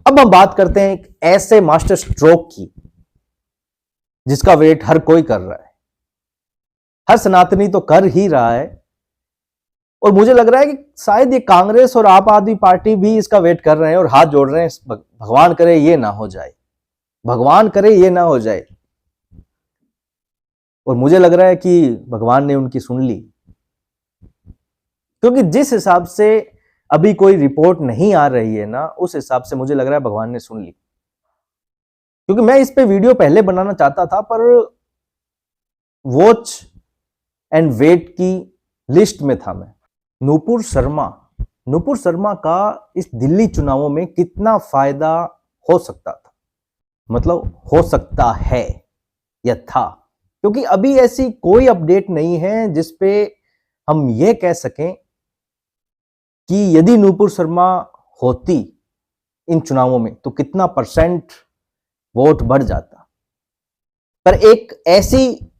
अब हम बात करते हैं एक ऐसे मास्टर स्ट्रोक की जिसका वेट हर कोई कर रहा है, हर सनातनी तो कर ही रहा है, और मुझे लग रहा है कि शायद ये कांग्रेस और आप आदमी पार्टी भी इसका वेट कर रहे हैं और हाथ जोड़ रहे हैं, भगवान करे ये ना हो जाए, भगवान करे ये ना हो जाए। और मुझे लग रहा है कि भगवान ने उनकी सुन ली, क्योंकि जिस हिसाब से अभी कोई रिपोर्ट नहीं आ रही है ना, उस हिसाब से मुझे लग रहा है भगवान ने सुन ली। क्योंकि मैं इस पे वीडियो पहले बनाना चाहता था, पर वॉच एंड वेट की लिस्ट में था मैं। नुपुर शर्मा का इस दिल्ली चुनावों में कितना फायदा हो सकता था, मतलब हो सकता है या था, क्योंकि अभी ऐसी कोई अपडेट नहीं है जिसपे हम यह कह सकें कि यदि नुपुर शर्मा होती इन चुनावों में तो कितना परसेंट वोट बढ़ जाता। पर एक ऐसी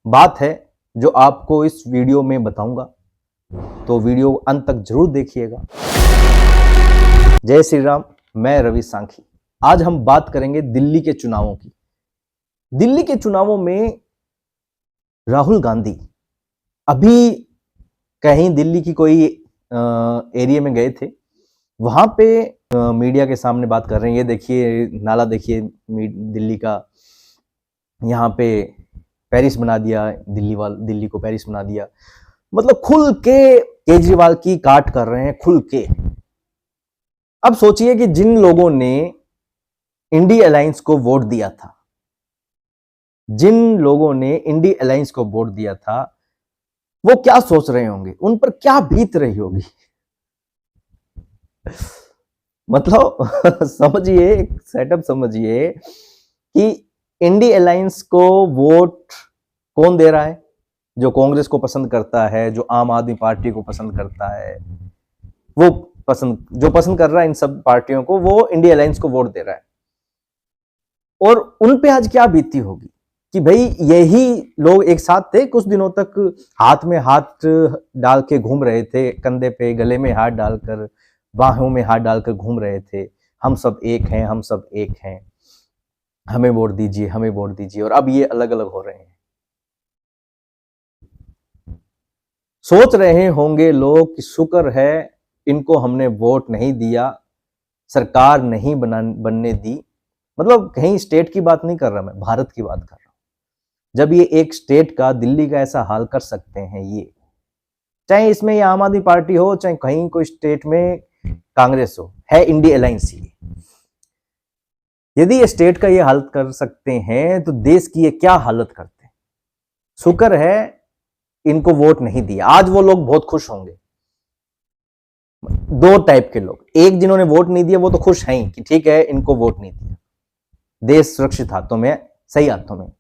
बात है जो आपको इस वीडियो में बताऊंगा, तो वीडियो अंत तक जरूर देखिएगा। जय श्री राम, मैं रवि सांखी। आज हम बात करेंगे दिल्ली के चुनावों की। दिल्ली के चुनावों में राहुल गांधी अभी कहीं दिल्ली की कोई एरिया में गए थे, वहां पे मीडिया के सामने बात कर रहे हैं। ये देखिए नाला, देखिए दिल्ली का, यहाँ पे पेरिस बना दिया, दिल्ली को पेरिस बना दिया, मतलब खुल के केजरीवाल की काट कर रहे हैं, खुल के। अब सोचिए कि जिन लोगों ने इंडिया अलायंस को वोट दिया था, जिन लोगों ने इंडिया अलायंस को वोट दिया था, वो क्या सोच रहे होंगे, उन पर क्या बीत रही होगी। मतलब समझिए, सेटअप समझिए कि इंडिया अलायंस को वोट कौन दे रहा है? जो कांग्रेस को पसंद करता है, जो आम आदमी पार्टी को पसंद करता है, वो जो पसंद कर रहा है इन सब पार्टियों को, वो इंडिया अलायंस को वोट दे रहा है। और उन पे आज क्या बीती होगी कि भाई यही लोग एक साथ थे, कुछ दिनों तक हाथ में हाथ डाल के घूम रहे थे, कंधे पे गले में हाथ डालकर, बाहों में हाथ डालकर घूम रहे थे, हम सब एक हैं, हम सब एक हैं, हमें वोट दीजिए, हमें वोट दीजिए। और अब ये अलग अलग हो रहे हैं। सोच रहे होंगे लोग कि शुक्र है इनको हमने वोट नहीं दिया, सरकार नहीं बनने दी। मतलब कहीं स्टेट की बात नहीं कर रहा मैं, भारत की बात कर रहा हूं। जब ये एक स्टेट का, दिल्ली का ऐसा हाल कर सकते हैं, ये चाहे इसमें ये आम आदमी पार्टी हो, चाहे कहीं कोई स्टेट में कांग्रेस हो, है इंडिया अलायंस ही। यदि ये स्टेट का ये हालत कर सकते हैं तो देश की ये क्या हालत करते हैं। शुक्र है इनको वोट नहीं दिया। आज वो लोग बहुत खुश होंगे। दो टाइप के लोग, एक जिन्होंने वोट नहीं दिया वो तो खुश हैं कि ठीक है इनको वोट नहीं दिया, देश सुरक्षित हाथों में, सही हाथों में।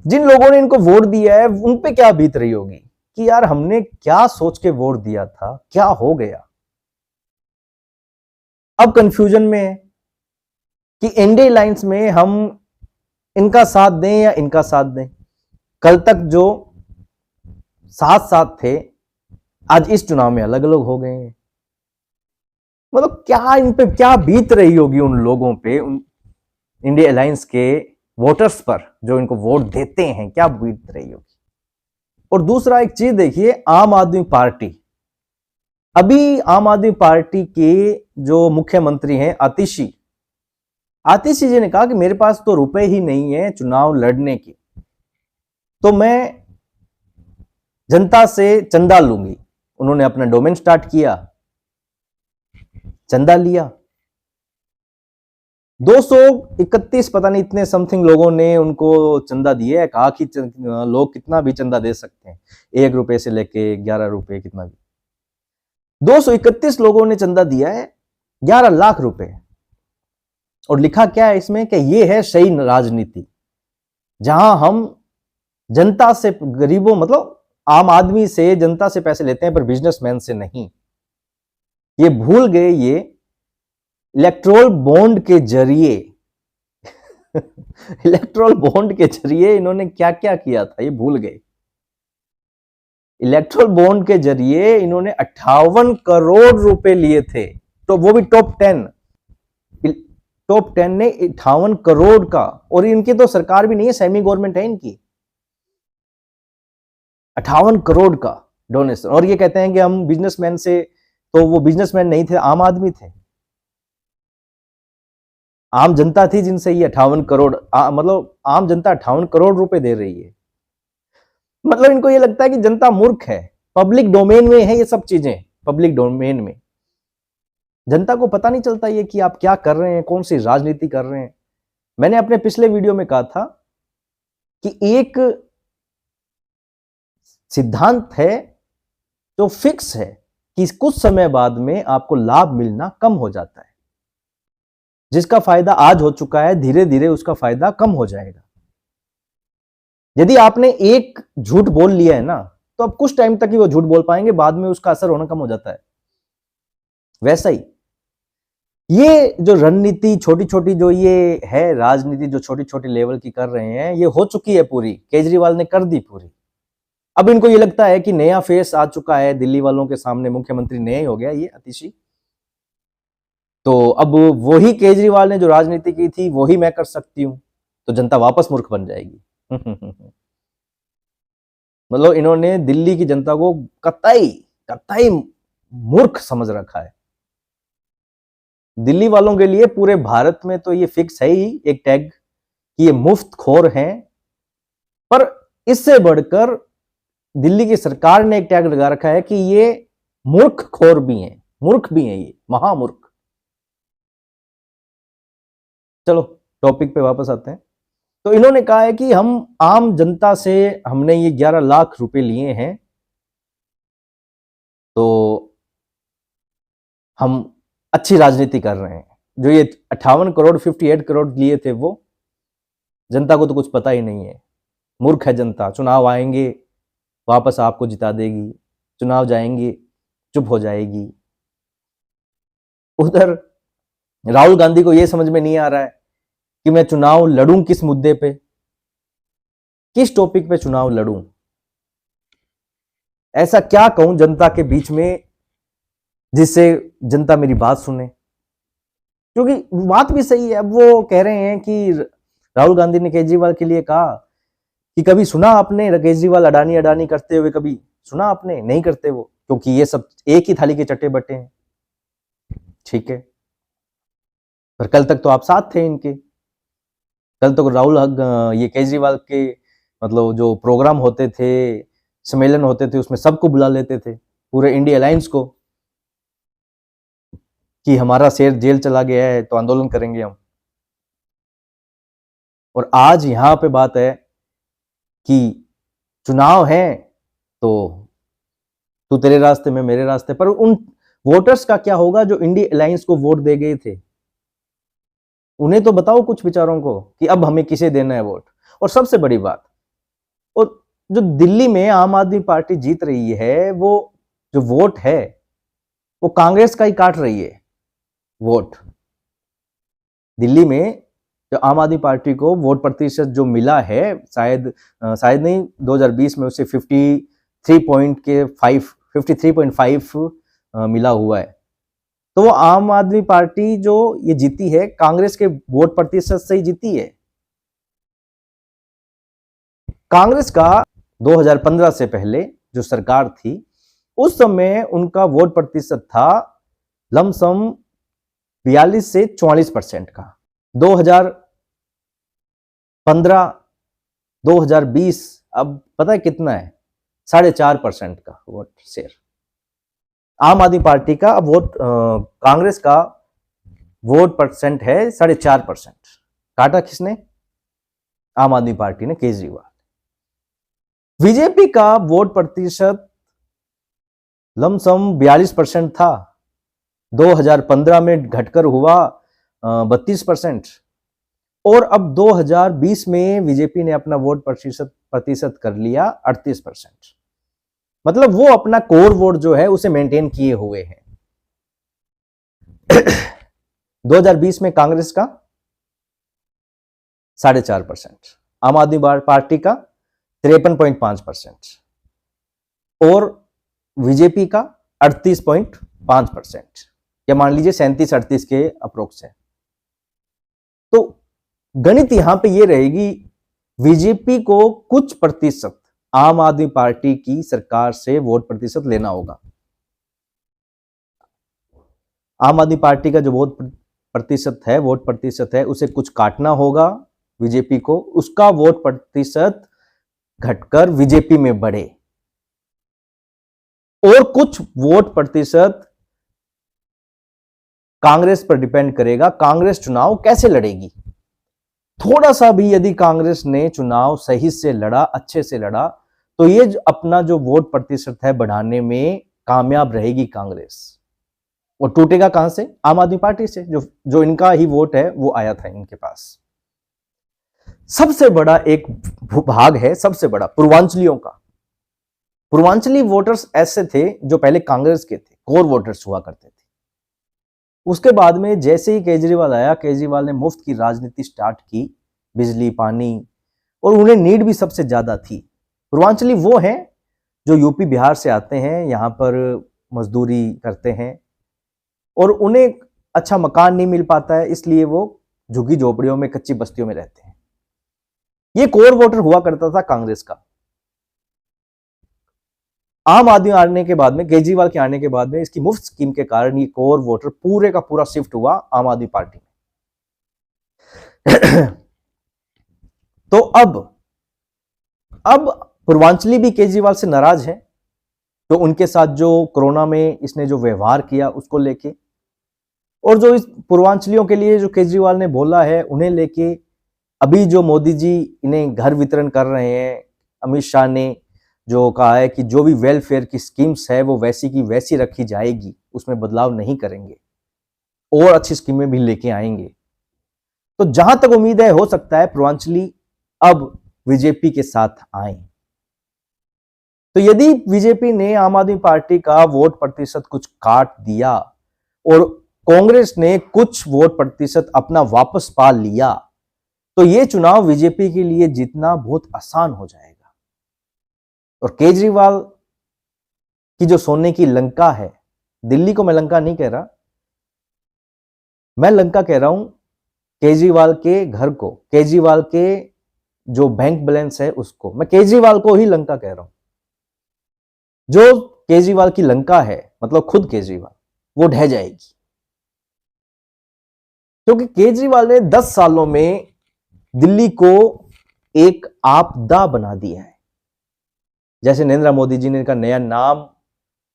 जिन लोगों ने इनको वोट दिया है उन पे क्या बीत रही होगी कि यार हमने क्या सोच के वोट दिया था, क्या हो गया। अब कंफ्यूजन में है कि इंडिया अलायंस में हम इनका साथ दें या इनका साथ दें। कल तक जो साथ साथ थे, आज इस चुनाव में अलग अलग हो गए हैं। मतलब क्या इन पे क्या बीत रही होगी उन लोगों पे, उन इंडिया अलायंस के वोटर्स पर जो इनको वोट देते हैं, क्या बीत रही होगी। और दूसरा एक चीज देखिए, आम आदमी पार्टी, अभी आम आदमी पार्टी के जो मुख्यमंत्री हैं आतिशी जी ने कहा कि मेरे पास तो रुपए ही नहीं है चुनाव लड़ने के, तो मैं जनता से चंदा लूंगी। उन्होंने अपना डोमेन स्टार्ट किया, चंदा लिया। 231 पता नहीं इतने समथिंग लोगों ने उनको चंदा दिया है। कहा कि लोग कितना भी चंदा दे सकते हैं, 1 रुपए से लेके 11 रुपए, कितना भी। 231 लोगों ने चंदा दिया है, 11 लाख रुपए। और लिखा क्या है इसमें कि ये है सही राजनीति, जहां हम जनता से, गरीबों मतलब आम आदमी से, जनता से पैसे लेते हैं पर बिजनेसमैन से नहीं। ये भूल गए ये इलेक्ट्रोल बॉन्ड के जरिए इलेक्ट्रोल बॉन्ड के जरिए इन्होंने क्या क्या किया था, ये भूल गए। इलेक्ट्रोल बॉन्ड के जरिए इन्होंने 58 करोड़ रुपए लिए थे, तो वो भी टॉप 10। टॉप 10 ने 58 करोड़ का, और इनकी तो सरकार भी नहीं है, सेमी गवर्नमेंट है इनकी, 58 करोड़ का डोनेशन। और ये कहते हैं कि हम बिजनेसमैन से, तो वो बिजनेसमैन नहीं थे, आम आदमी थे, आम जनता थी जिनसे ये 58 करोड़ मतलब आम जनता 58 करोड़ रुपए दे रही है। मतलब इनको ये लगता है कि जनता मूर्ख है, पब्लिक डोमेन में है ये सब चीजें, पब्लिक डोमेन में जनता को पता नहीं चलता ये कि आप क्या कर रहे हैं, कौन सी राजनीति कर रहे हैं। मैंने अपने पिछले वीडियो में कहा था कि एक सिद्धांत है जो फिक्स है कि कुछ समय बाद में आपको लाभ मिलना कम हो जाता है, जिसका फायदा आज हो चुका है धीरे धीरे उसका फायदा कम हो जाएगा। यदि आपने एक झूठ बोल लिया है ना, तो अब कुछ टाइम तक ही वो झूठ बोल पाएंगे, बाद में उसका असर होना कम हो जाता है। वैसा ही ये जो रणनीति छोटी छोटी जो ये है राजनीति जो छोटी छोटी लेवल की कर रहे हैं, ये हो चुकी है पूरी, केजरीवाल ने कर दी पूरी। अब इनको ये लगता है कि नया फेस आ चुका है दिल्ली वालों के सामने, मुख्यमंत्री नया ही हो गया ये अतिशी, तो अब वही केजरीवाल ने जो राजनीति की थी वही मैं कर सकती हूं, तो जनता वापस मूर्ख बन जाएगी। मतलब इन्होंने दिल्ली की जनता को कतई कतई मूर्ख समझ रखा है। दिल्ली वालों के लिए पूरे भारत में तो ये फिक्स है ही एक टैग कि ये मुफ्त खोर हैं, पर इससे बढ़कर दिल्ली की सरकार ने एक टैग लगा रखा है कि ये मूर्ख खोर भी हैं, मूर्ख भी हैं, ये महामूर्ख। चलो टॉपिक पे वापस आते हैं। तो इन्होंने कहा है कि हम आम जनता से हमने ये 11 लाख रुपए लिए हैं, तो हम अच्छी राजनीति कर रहे हैं। जो ये 58 करोड़ 58 करोड़ लिए थे वो जनता को तो कुछ पता ही नहीं है, मूर्ख है जनता। चुनाव आएंगे वापस आपको जिता देगी, चुनाव जाएंगे चुप हो जाएगी। उधर राहुल गांधी को यह समझ में नहीं आ रहा है कि मैं चुनाव लड़ूं किस मुद्दे पे, किस टॉपिक पे चुनाव लड़ूं, ऐसा क्या कहूं जनता के बीच में जिससे जनता मेरी बात सुने। क्योंकि बात भी सही है। अब वो कह रहे हैं कि राहुल गांधी ने केजरीवाल के लिए कहा कि कभी सुना आपने केजरीवाल अडानी अडानी करते हुए, कभी सुना आपने? नहीं करते वो, क्योंकि ये सब एक ही थाली के चट्टे बट्टे हैं। ठीक है, पर कल तक तो आप साथ थे इनके, कल तक राहुल ये केजरीवाल के मतलब जो प्रोग्राम होते थे, सम्मेलन होते थे, उसमें सबको बुला लेते थे, पूरे इंडिया अलायंस को, कि हमारा शेर जेल चला गया है तो आंदोलन करेंगे हम। और आज यहां पे बात है कि चुनाव है तो तू तेरे रास्ते में मेरे रास्ते पर। उन वोटर्स का क्या होगा जो इंडिया अलायंस को वोट दे गए थे? उन्हें तो बताओ कुछ विचारों को कि अब हमें किसे देना है वोट। और सबसे बड़ी बात, और जो दिल्ली में आम आदमी पार्टी जीत रही है, वो जो वोट है वो कांग्रेस का ही काट रही है वोट। दिल्ली में जो आम आदमी पार्टी को वोट प्रतिशत जो मिला है, शायद नहीं, 2020 में उसे 53.5 मिला हुआ है। तो वो आम आदमी पार्टी जो ये जीती है कांग्रेस के वोट प्रतिशत से ही जीती है। कांग्रेस का 2015 से पहले जो सरकार थी, उस समय उनका वोट प्रतिशत था लमसम 42 से 44% का। 2015 2020 अब पता है कितना है? 4.5% का वोट शेयर आम आदमी पार्टी का। अब वोट कांग्रेस का वोट परसेंट है 4.5%। काटा किसने? आम आदमी पार्टी ने, केजरीवाल। बीजेपी का वोट प्रतिशत लमसम 42% था, 2015 में घटकर हुआ 32%। और अब 2020 में बीजेपी ने अपना वोट प्रतिशत कर लिया 38%। मतलब वो अपना कोर वोट जो है उसे मेंटेन किए हुए हैं। 2020 में कांग्रेस का 4.5%, आम आदमी पार्टी का 53.5% और बीजेपी का 38.5%, या मान लीजिए 37-38 के अप्रोक्स है। तो गणित यहां पे ये रहेगी, बीजेपी को कुछ प्रतिशत आम आदमी पार्टी की सरकार से वोट प्रतिशत लेना होगा। आम आदमी पार्टी का जो वोट प्रतिशत है उसे कुछ काटना होगा बीजेपी को, उसका वोट प्रतिशत घटकर बीजेपी में बढ़े और कुछ वोट प्रतिशत कांग्रेस पर डिपेंड करेगा कांग्रेस चुनाव कैसे लड़ेगी। थोड़ा सा भी यदि कांग्रेस ने चुनाव सही से लड़ा, अच्छे से लड़ा, तो ये अपना जो वोट प्रतिशत है बढ़ाने में कामयाब रहेगी कांग्रेस। और टूटेगा कहां से? आम आदमी पार्टी से, जो इनका ही वोट है वो आया था इनके पास। सबसे बड़ा एक भाग है, सबसे बड़ा पूर्वांचलियों का। पूर्वांचली वोटर्स ऐसे थे जो पहले कांग्रेस के थे, कोर वोटर्स हुआ करते थे। उसके बाद में जैसे ही केजरीवाल आया, केजरीवाल ने मुफ्त की राजनीति स्टार्ट की, बिजली, पानी, और उन्हें नीड भी सबसे ज्यादा थी। पूर्वांचली वो हैं जो यूपी बिहार से आते हैं, यहां पर मजदूरी करते हैं और उन्हें अच्छा मकान नहीं मिल पाता है, इसलिए वो झुग्गी झोपड़ियों में, कच्ची बस्तियों में रहते हैं। ये कोर वोटर हुआ करता था कांग्रेस का। आम आदमी आने के बाद में, केजरीवाल के आने के बाद में, इसकी मुफ्त स्कीम के कारण ये कोर वोटर पूरे का पूरा शिफ्ट हुआ आम आदमी पार्टी में। तो अब पूर्वांचली भी केजरीवाल से नाराज है, तो उनके साथ जो कोरोना में इसने जो व्यवहार किया उसको लेके, और जो इस पूर्वांचलियों के लिए जो केजरीवाल ने बोला है उन्हें लेके, अभी जो मोदी जी इन्हें घर वितरण कर रहे हैं, अमित शाह ने जो कहा है कि जो भी वेलफेयर की स्कीम्स है वो वैसी की वैसी रखी जाएगी, उसमें बदलाव नहीं करेंगे और अच्छी स्कीमें भी लेके आएंगे। तो जहां तक उम्मीद है, हो सकता है पूर्वांचली अब बीजेपी के साथ आए। तो यदि बीजेपी ने आम आदमी पार्टी का वोट प्रतिशत कुछ काट दिया और कांग्रेस ने कुछ वोट प्रतिशत अपना वापस पा लिया, तो यह चुनाव बीजेपी के लिए जीतना बहुत आसान हो जाएगा। और केजरीवाल की जो सोने की लंका है, दिल्ली को मैं लंका नहीं कह रहा, मैं लंका कह रहा हूं केजरीवाल के घर को, केजरीवाल के जो बैंक बैलेंस है उसको, मैं केजरीवाल को ही लंका कह रहा हूं। जो केजरीवाल की लंका है, मतलब खुद केजरीवाल, वो ढह जाएगी, क्योंकि केजरीवाल ने 10 सालों में दिल्ली को एक आपदा बना दिया है। जैसे नरेंद्र मोदी जी ने का नया नाम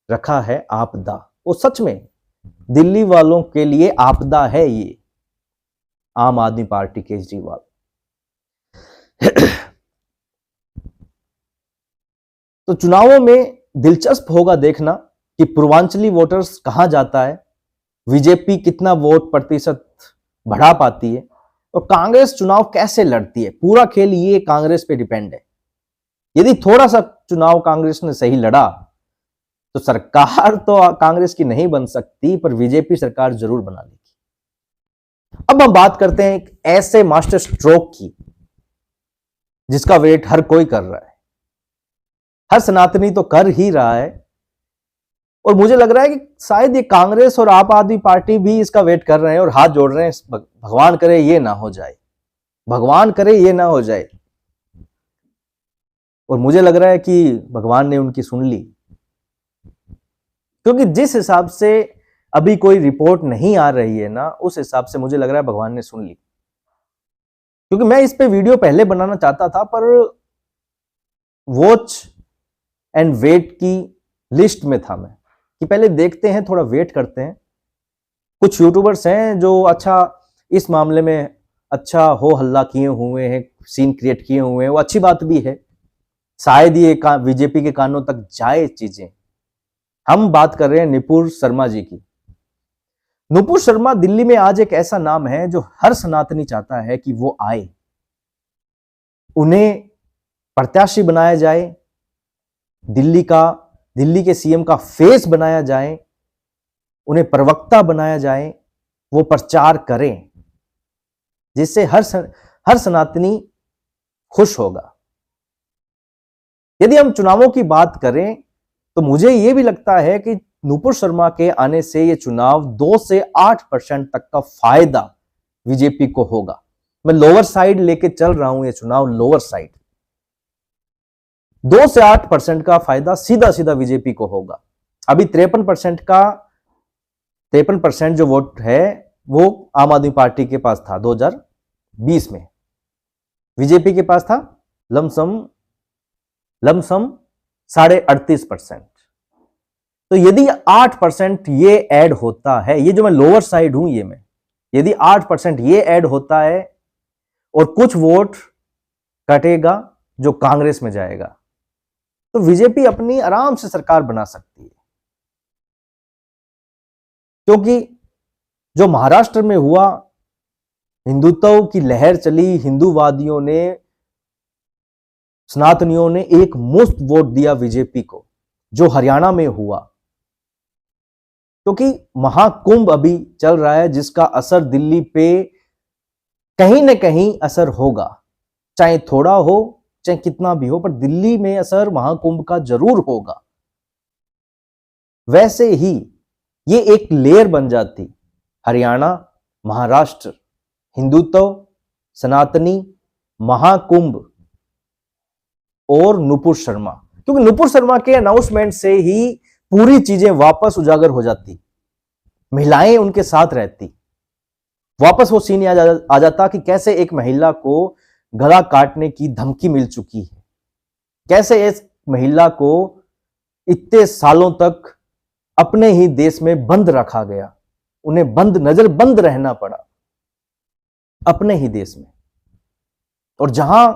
रखा है आपदा, वो सच में दिल्ली वालों के लिए आपदा है ये आम आदमी पार्टी केजरीवाल। तो चुनावों में दिलचस्प होगा देखना कि पूर्वांचली वोटर्स कहां जाता है, बीजेपी कितना वोट प्रतिशत बढ़ा पाती है और कांग्रेस चुनाव कैसे लड़ती है। पूरा खेल ये कांग्रेस पे डिपेंड है। यदि थोड़ा सा चुनाव कांग्रेस ने सही लड़ा तो सरकार तो कांग्रेस की नहीं बन सकती, पर बीजेपी सरकार जरूर बना लेगी। अब हम बात करते हैं एक ऐसे मास्टर स्ट्रोक की जिसका वेट हर कोई कर रहा है, हर सनातनी तो कर ही रहा है, और मुझे लग रहा है कि शायद ये कांग्रेस और आप आदमी पार्टी भी इसका वेट कर रहे हैं और हाथ जोड़ रहे हैं, भगवान करे ये ना हो जाए, भगवान करे ये ना हो जाए। और मुझे लग रहा है कि भगवान ने उनकी सुन ली, क्योंकि जिस हिसाब से अभी कोई रिपोर्ट नहीं आ रही है ना, उस हिसाब से मुझे लग रहा है भगवान ने सुन ली। क्योंकि मैं इस पे वीडियो पहले बनाना चाहता था, पर वॉच एंड वेट की लिस्ट में था मैं कि पहले देखते हैं, थोड़ा वेट करते हैं। कुछ यूट्यूबर्स हैं जो अच्छा इस मामले में अच्छा हो हल्ला किए हुए हैं, सीन क्रिएट किए हुए हैं, वो अच्छी बात भी है, शायद ये बीजेपी के कानों तक जाए चीजें। हम बात कर रहे हैं नुपुर शर्मा जी की। नुपुर शर्मा दिल्ली में आज एक ऐसा नाम है जो हर सनातनी चाहता है कि वो आए, उन्हें प्रत्याशी बनाया जाए, दिल्ली के सीएम का फेस बनाया जाए, उन्हें प्रवक्ता बनाया जाए, वो प्रचार करें, जिससे हर सनातनी खुश होगा। यदि हम चुनावों की बात करें तो मुझे यह भी लगता है कि नुपुर शर्मा के आने से यह चुनाव 2 से 8% तक का फायदा बीजेपी को होगा। मैं लोअर साइड लेके चल रहा हूं, ये चुनाव लोअर साइड। 2 से 8% का फायदा सीधा सीधा बीजेपी को होगा। अभी 53% जो वोट है वो आम आदमी पार्टी के पास था 2020 में, बीजेपी के पास था लमसम 38.5%। तो यदि 8% ये ऐड होता है, ये जो मैं लोअर साइड हूं, ये मैं यदि 8% ये ऐड होता है और कुछ वोट कटेगा जो कांग्रेस में जाएगा, तो बीजेपी अपनी आराम से सरकार बना सकती है। क्योंकि जो महाराष्ट्र में हुआ, हिंदुत्व की लहर चली, हिंदूवादियों ने, सनातनियों ने एक मुफ्त वोट दिया बीजेपी को। जो हरियाणा में हुआ, क्योंकि महाकुंभ अभी चल रहा है जिसका असर दिल्ली पे कहीं ना कहीं असर होगा, चाहे थोड़ा हो चाहे कितना भी हो, पर दिल्ली में असर महाकुंभ का जरूर होगा। वैसे ही ये एक लेयर बन जाती, हरियाणा, महाराष्ट्र, हिंदुत्व, सनातनी, महाकुंभ और नुपुर शर्मा। क्योंकि नुपुर शर्मा के अनाउंसमेंट से ही पूरी चीजें वापस उजागर हो जाती, महिलाएं उनके साथ रहती, वापस वो सीन आ जाता कि कैसे एक महिला को गला काटने की धमकी मिल चुकी है, कैसे इस महिला को इतने सालों तक अपने ही देश में बंद रखा गया, उन्हें नजरबंद रहना पड़ा अपने ही देश में। और जहां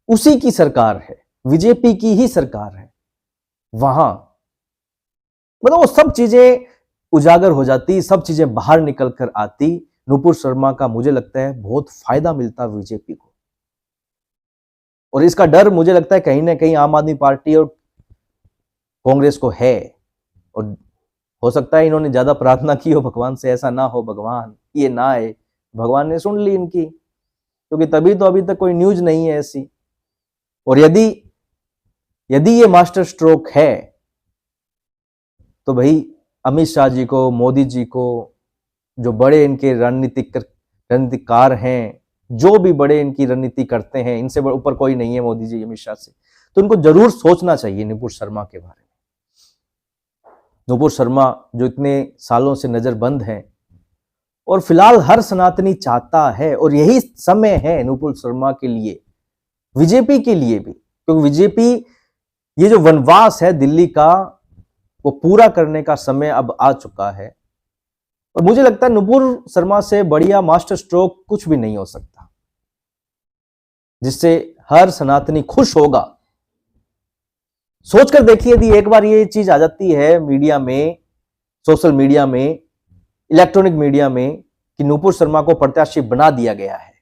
उसी की सरकार है, बीजेपी की ही सरकार है, वहां मतलब वो सब चीजें उजागर हो जाती, सब चीजें बाहर निकल कर आती। नुपुर शर्मा का मुझे लगता है बहुत फायदा मिलता बीजेपी को, और इसका डर मुझे लगता है कहीं ना कहीं आम आदमी पार्टी और कांग्रेस को है। और हो सकता है इन्होंने ज्यादा प्रार्थना की हो भगवान से, ऐसा ना हो भगवान, ये ना आए। भगवान ने सुन ली इनकी, क्योंकि तभी तो अभी तक कोई न्यूज नहीं है ऐसी। और यदि ये मास्टर स्ट्रोक है तो भाई अमित शाह जी को, मोदी जी को, जो बड़े इनके रणनीतिकार हैं, जो भी बड़े इनकी रणनीति करते हैं, इनसे ऊपर कोई नहीं है मोदी जी, अमित शाह से, तो इनको जरूर सोचना चाहिए नुपुर शर्मा के बारे में। नुपुर शर्मा जो इतने सालों से नजरबंद हैं, और फिलहाल हर सनातनी चाहता है, और यही समय है नुपुर शर्मा के लिए, बीजेपी के लिए भी, क्योंकि बीजेपी ये जो वनवास है दिल्ली का, वो पूरा करने का समय अब आ चुका है। और मुझे लगता है नुपुर शर्मा से बढ़िया मास्टर स्ट्रोक कुछ भी नहीं हो सकता, जिससे हर सनातनी खुश होगा। सोचकर देखिए, यदि एक बार ये चीज आ जाती है मीडिया में, सोशल मीडिया में, इलेक्ट्रॉनिक मीडिया में, कि नुपुर शर्मा को प्रत्याशी बना दिया गया है,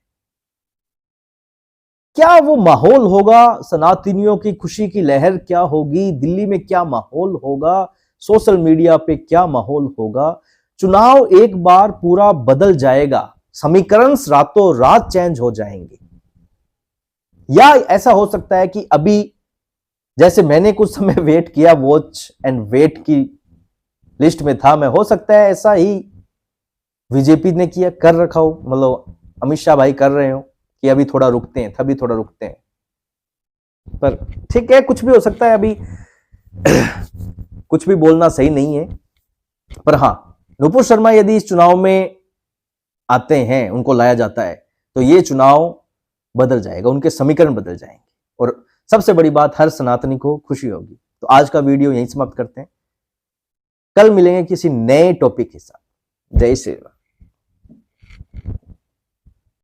क्या वो माहौल होगा, सनातनियों की खुशी की लहर क्या होगी, दिल्ली में क्या माहौल होगा, सोशल मीडिया पे क्या माहौल होगा। चुनाव एक बार पूरा बदल जाएगा, समीकरण रातों रात चेंज हो जाएंगे। या ऐसा हो सकता है कि अभी जैसे मैंने कुछ समय वेट किया, वॉच एंड वेट की लिस्ट में था मैं, हो सकता है ऐसा ही बीजेपी ने किया, कर रखा हो, मतलब अमित शाह भाई कर रहे हो कि अभी थोड़ा रुकते हैं, तभी थोड़ा रुकते हैं। पर ठीक है, कुछ भी हो सकता है, अभी कुछ भी बोलना सही नहीं है। पर हां, नुपुर शर्मा यदि इस चुनाव में आते हैं, उनको लाया जाता है, तो ये चुनाव बदल जाएगा, उनके समीकरण बदल जाएंगे, और सबसे बड़ी बात, हर सनातनी को खुशी होगी। तो आज का वीडियो यहीं समाप्त करते हैं, कल मिलेंगे किसी नए टॉपिक के साथ। जय श्री राम।